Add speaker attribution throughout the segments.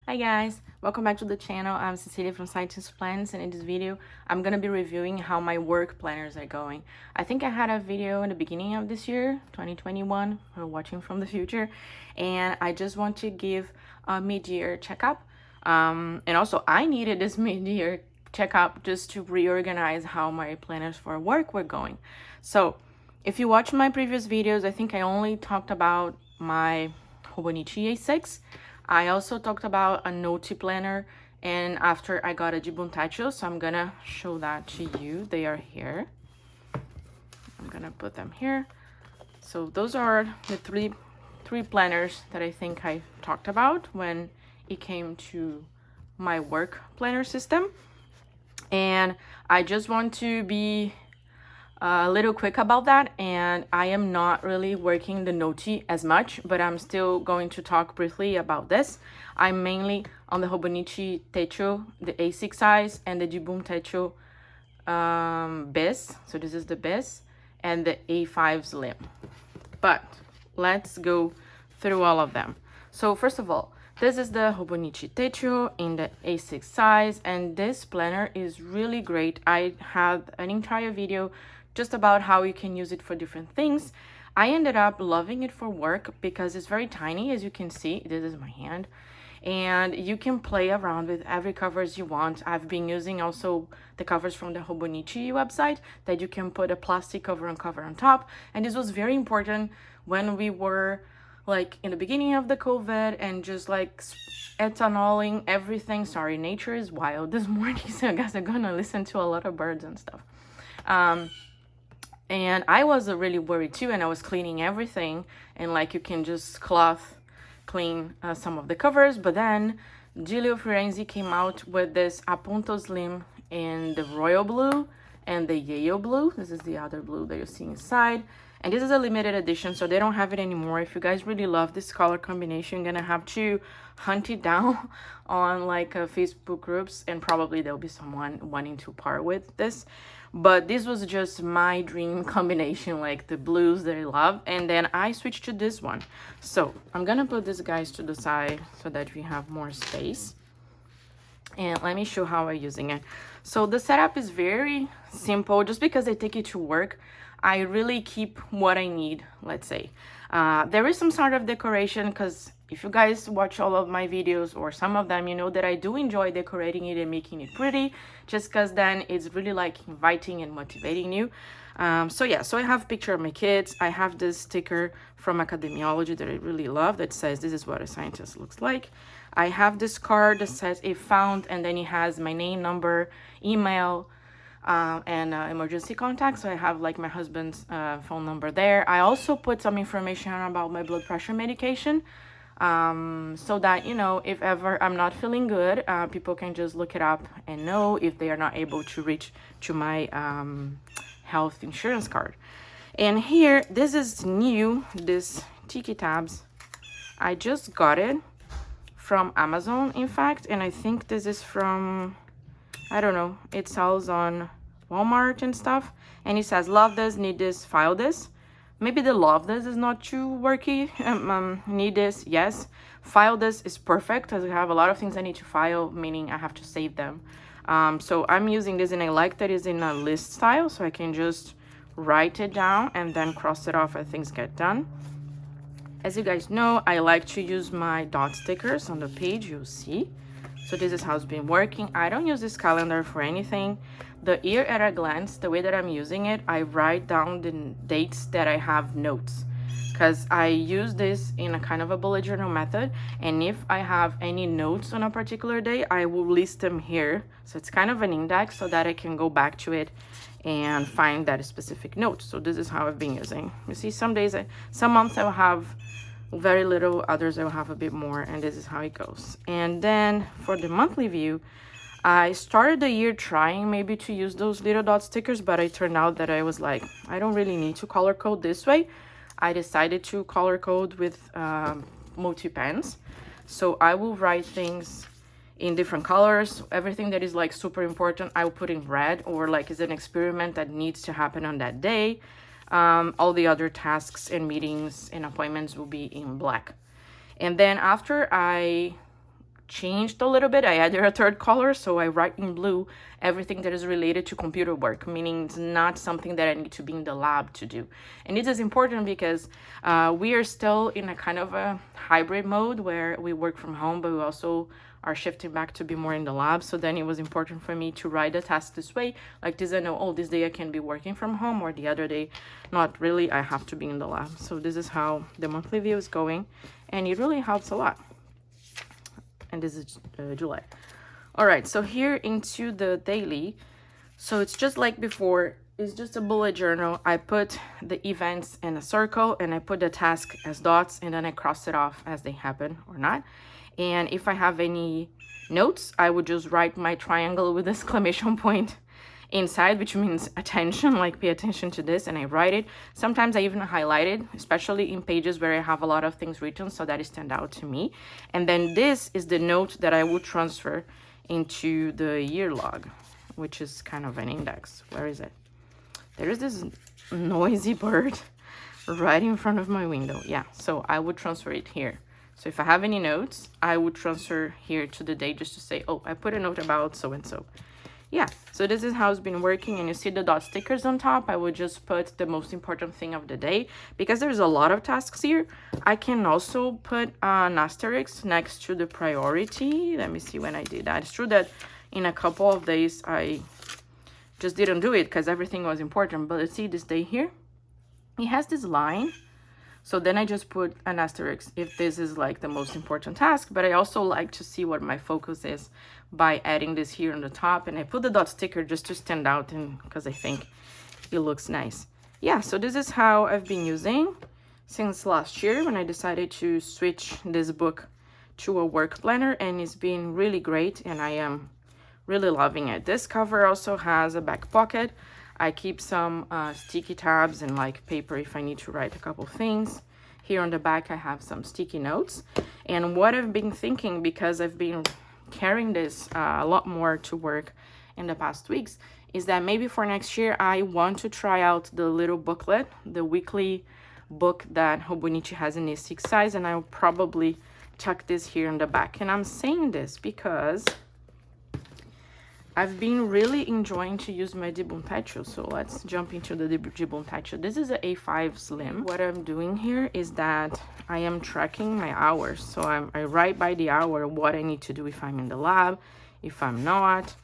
Speaker 1: Hi guys, welcome back to the channel. I'm Cecilia from Scientist Plans, and in this video I'm gonna be reviewing how my work planners are going. I think I had a video in the beginning of this year, 2021, for watching from the future, and I just want to give a mid-year checkup. And also I needed this mid-year checkup just to reorganize how my planners for work were going. So if you watch my previous videos, I think I only talked about my Hobonichi A6. I also talked about a Nolty planner, and after I got a Jibun Techo, so I'm gonna show that to you. They are here. I'm gonna put them here. So those are the three planners that I think I talked about when it came to my work planner system. And I just want to be a little quick about that, and I am not really working the Nolty as much, but I'm still going to talk briefly about this. I'm mainly on the Hobonichi Techo, the A6 size, and the Jibun Techo Biz. So this is the Biz and the A5 Slim. But let's go through all of them. So first of all, this is the Hobonichi Techo in the A6 size, and this planner is really great. I had an entire video just about how you can use it for different things. I ended up loving it for work because it's very tiny, as you can see. This is my hand, and you can play around with every covers you want. I've been using also the covers from the Hobonichi website that you can put a plastic cover on top, and this was very important when we were like in the beginning of the COVID and just like ethanoling everything. Sorry, nature is wild this morning, so I guess I'm gonna listen to a lot of birds and stuff. And I was really worried too, and I was cleaning everything, and like you can just cloth clean some of the covers. But then Gillio Firenze came out with this Appunto Slim in the royal blue and the yellow blue. This is the other blue that you see inside, and this is a limited edition, so they don't have it anymore. If you guys really love this color combination, you're gonna have to hunt it down on like Facebook groups, and probably there'll be someone wanting to part with this. But this was just my dream combination, like the blues that I love, and then I switched to this one. So I'm gonna put these guys to the side so that we have more space, and let me show how I'm using it. So the setup is very simple. Just because I take it to work, I really keep what I need, let's say. There is some sort of decoration, because if you guys watch all of my videos or some of them, you know that I do enjoy decorating it and making it pretty, just because then it's really like inviting and motivating you. So yeah, so I have a picture of my kids. I have this sticker from Academiology that I really love that says this is what a scientist looks like. I have this card that says if found, and then it has my name, number, email, and emergency contact. So I have like my husband's phone number there. I also put some information about my blood pressure medication, so that, you know, if ever I'm not feeling good, people can just look it up and know if they are not able to reach to my health insurance card. And here, this is new, this tiki tabs. I just got it from Amazon, in fact, and I think this is from, I don't know, it sells on Walmart and stuff, and it says love this, need this, file this. Maybe the love this is not too worky. Need this, yes. File this is perfect, because I have a lot of things I need to file, meaning I have to save them. So I'm using this, and I like that it's in a list style, so I can just write it down and then cross it off as things get done. As you guys know, I like to use my dot stickers on the page, you'll see. So this is how it's been working. I don't use this calendar for anything. The year at a glance, the way that I'm using it, I write down the dates that I have notes, because I use this in a kind of a bullet journal method, and if I have any notes on a particular day, I will list them here. So it's kind of an index so that I can go back to it and find that specific note. So this is how I've been using. You see, some days, some months I'll have very little, others I'll have a bit more, and this is how it goes. And then for the monthly view, I started the year trying maybe to use those little dot stickers, but it turned out that I was like, I don't really need to color code this way. I decided to color code with multi-pens. So I will write things in different colors. Everything that is like super important, I will put in red, or like is an experiment that needs to happen on that day. All the other tasks and meetings and appointments will be in black. And then after I changed a little bit. I added a third color, so I write in blue everything that is related to computer work, meaning it's not something that I need to be in the lab to do. And it is important because we are still in a kind of a hybrid mode where we work from home, but we also are shifting back to be more in the lab. So then it was important for me to write the task this way. Like this, I know, oh, this day I can be working from home, or the other day, not really, I have to be in the lab. So this is how the monthly view is going, and it really helps a lot. And this is July. All right, so here into the daily. So it's just like before, it's just a bullet journal. I put the events in a circle, and I put the task as dots, and then I cross it off as they happen or not. And if I have any notes, I would just write my triangle with exclamation point inside, which means attention, like pay attention to this, and I write it. Sometimes I even highlight it, especially in pages where I have a lot of things written, so that it stand out to me. And then this is the note that I would transfer into the year log, which is kind of an index. Where is it? There is this noisy bird right in front of my window. Yeah, so I would transfer it here. So if I have any notes, I would transfer here to the day just to say, oh, I put a note about so-and-so. Yeah, so this is how it's been working. And you see the dot stickers on top. I would just put the most important thing of the day. Because there's a lot of tasks here, I can also put an asterisk next to the priority. Let me see when I did that. It's true that in a couple of days, I just didn't do it because everything was important. But let's see this day here. It has this line. So then I just put an asterisk if this is like the most important task, but I also like to see what my focus is by adding this here on the top. And I put the dot sticker just to stand out, and because I think it looks nice. Yeah, so this is how I've been using since last year when I decided to switch this book to a work planner, and it's been really great, and I am really loving it. This cover also has a back pocket. I keep some sticky tabs and like paper if I need to write a couple things. Here on the back, I have some sticky notes. And what I've been thinking, because I've been carrying this a lot more to work in the past weeks, is that maybe for next year, I want to try out the little booklet, the weekly book that Hobonichi has in A6 size, and I'll probably tuck this here in the back. And I'm saying this because I've been really enjoying to use my Jibun Techo, so let's jump into the Jibun Techo. This is an A5 Slim. What I'm doing here is that I am tracking my hours. So I write by the hour what I need to do if I'm in the lab, if I'm not,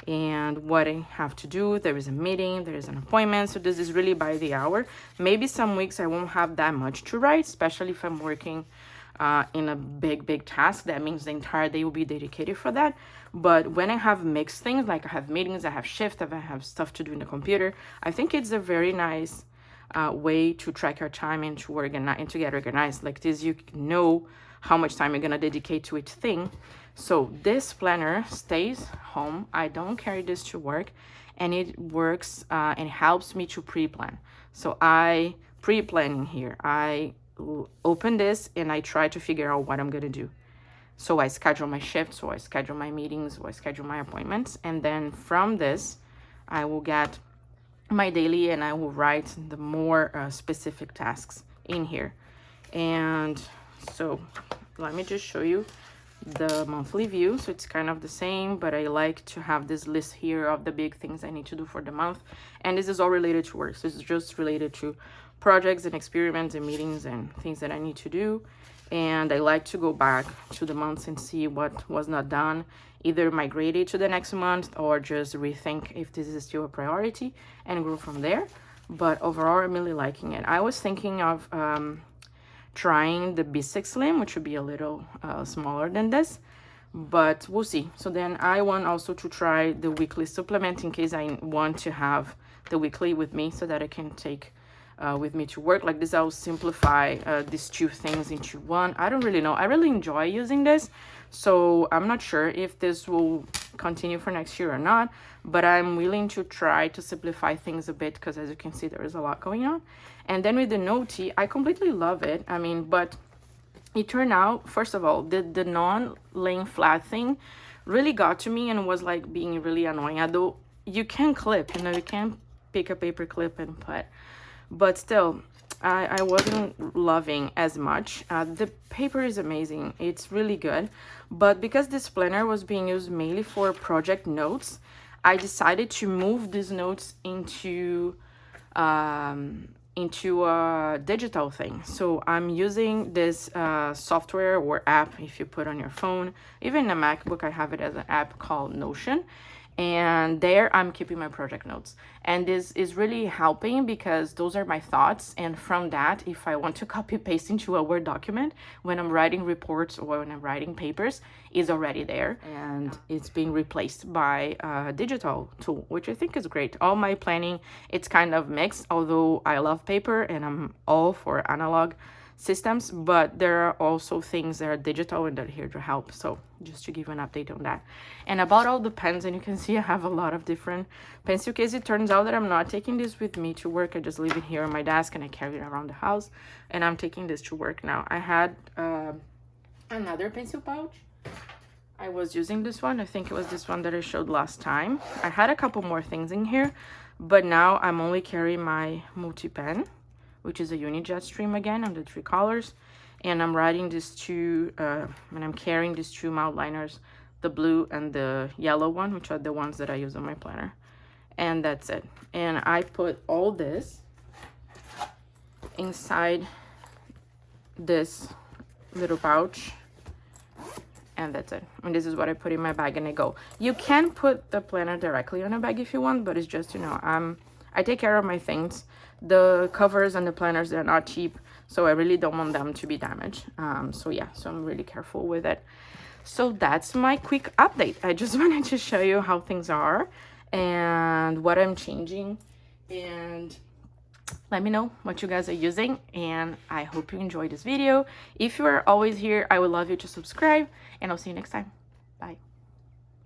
Speaker 1: and what I have to do. There is a meeting, there is an appointment, so this is really by the hour. Maybe some weeks I won't have that much to write, especially if I'm working in a big task. That means the entire day will be dedicated for that. But when I have mixed things, like I have meetings, I have shifts, I have stuff to do in the computer, I think it's a very nice way to track your time and to organize and to get organized. Like this, you know how much time you're gonna dedicate to each thing. So this planner stays home. I don't carry this to work, and it works and helps me to pre-plan. So I pre-planning here. I open this and I try to figure out what I'm gonna do. So I schedule my shifts, so I schedule my meetings, so I schedule my appointments, and then from this, I will get my daily and I will write the more specific tasks in here. And so let me just show you the monthly view. So it's kind of the same, but I like to have this list here of the big things I need to do for the month. And this is all related to work. So this is just related to projects and experiments and meetings and things that I need to do. And I like to go back to the months and see what was not done, either migrate it to the next month or just rethink if this is still a priority and go from there. But overall, I'm really liking it. I was thinking of trying the B6 Slim, which would be a little smaller than this, but we'll see. So then I want also to try the weekly supplement in case I want to have the weekly with me so that I can take with me to work. Like this, I'll simplify these two things into one. I don't really know. I really enjoy using this, so I'm not sure if this will continue for next year or not, but I'm willing to try to simplify things a bit because, as you can see, there is a lot going on. And then with the Nolty, I completely love it. I mean, but it turned out, first of all, the non-laying flat thing really got to me and was like being really annoying. Although you can clip, you know, you can pick a paper clip and put, but still, I wasn't loving as much. The paper is amazing, it's really good, but because this planner was being used mainly for project notes, I decided to move these notes into a digital thing. So I'm using this software or app, if you put on your phone, even a MacBook, I have it as an app called Notion. And there I'm keeping my project notes, and this is really helping because those are my thoughts, and from that, if I want to copy paste into a Word document when I'm writing reports or when I'm writing papers, is already there, and it's being replaced by a digital tool, which I think is great. All my planning, it's kind of mixed, although I love paper and I'm all for analog systems, but there are also things that are digital and that are here to help. So just to give you an update on that. And about all the pens, and you can see I have a lot of different pencil cases. It turns out that I'm not taking this with me to work. I just leave it here on my desk and I carry it around the house, and I'm taking this to work now. I had another pencil pouch. I was using this one. I think it was this one that I showed last time. I had a couple more things in here, but now I'm only carrying my multi-pen, which is a Unijet stream again on the 3 colors, and I'm writing these two, and I'm carrying these 2 outliners, the blue and the yellow one, which are the ones that I use on my planner, and that's it. And I put all this inside this little pouch, and that's it. And this is what I put in my bag and I go. You can put the planner directly on a bag if you want, but it's just, you know, I take care of my things. The covers and the planners, they're not cheap, so I really don't want them to be damaged. So yeah, so I'm really careful with it. So that's my quick update. I just wanted to show you how things are and what I'm changing, and let me know what you guys are using, and I hope you enjoyed this video. If you are always here, I would love you to subscribe, and I'll see you next time. Bye.